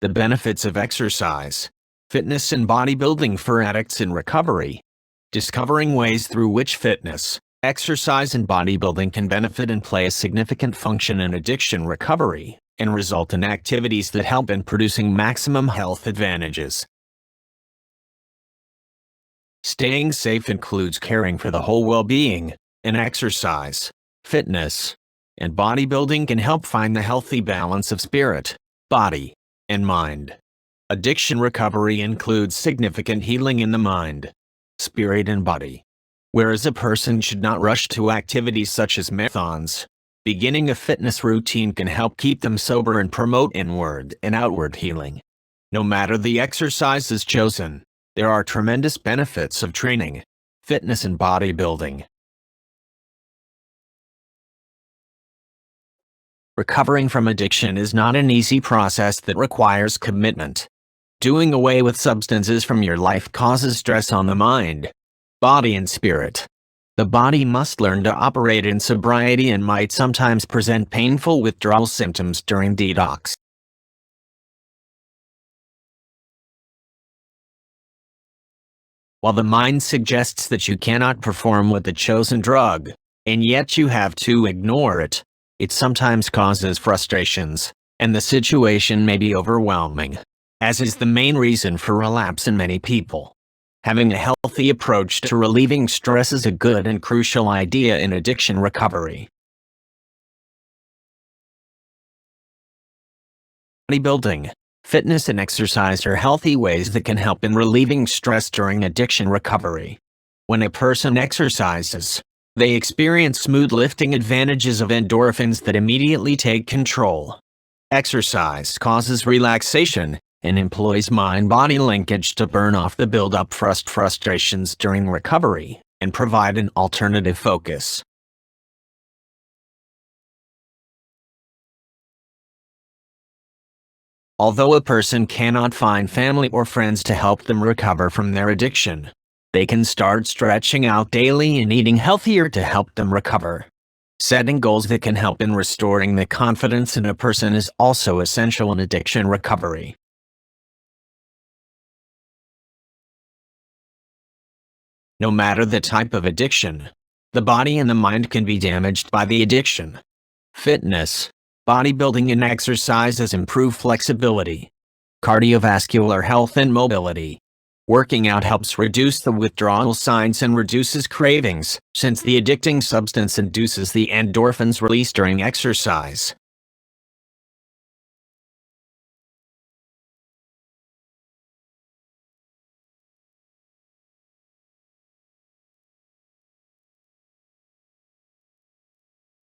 The benefits of exercise, fitness and bodybuilding for addicts in recovery. Discovering ways through which fitness, exercise and bodybuilding can benefit and play a significant function in addiction recovery, and result in activities that help in producing maximum health advantages. Staying safe includes caring for the whole well-being, and exercise, fitness, and bodybuilding can help find the healthy balance of spirit, body, and mind. Addiction recovery includes significant healing in the mind, spirit and body. Whereas a person should not rush to activities such as marathons, beginning a fitness routine can help keep them sober and promote inward and outward healing. No matter the exercises chosen, there are tremendous benefits of training, fitness and bodybuilding. Recovering from addiction is not an easy process that requires commitment. Doing away with substances from your life causes stress on the mind, body and spirit. The body must learn to operate in sobriety and might sometimes present painful withdrawal symptoms during detox. While the mind suggests that you cannot perform with the chosen drug, and yet you have to ignore it, it sometimes causes frustrations, and the situation may be overwhelming, as is the main reason for relapse in many people. Having a healthy approach to relieving stress is a good and crucial idea in addiction recovery. Bodybuilding, fitness and exercise are healthy ways that can help in relieving stress during addiction recovery. When a person exercises, they experience mood-lifting advantages of endorphins that immediately take control. Exercise causes relaxation and employs mind-body linkage to burn off the build-up frustrations during recovery and provide an alternative focus. Although a person cannot find family or friends to help them recover from their addiction, they can start stretching out daily and eating healthier to help them recover. Setting goals that can help in restoring the confidence in a person is also essential in addiction recovery. No matter the type of addiction, the body and the mind can be damaged by the addiction. Fitness, bodybuilding and exercises improve flexibility, cardiovascular health and mobility. Working out helps reduce the withdrawal signs and reduces cravings, since the addicting substance induces the endorphins released during exercise.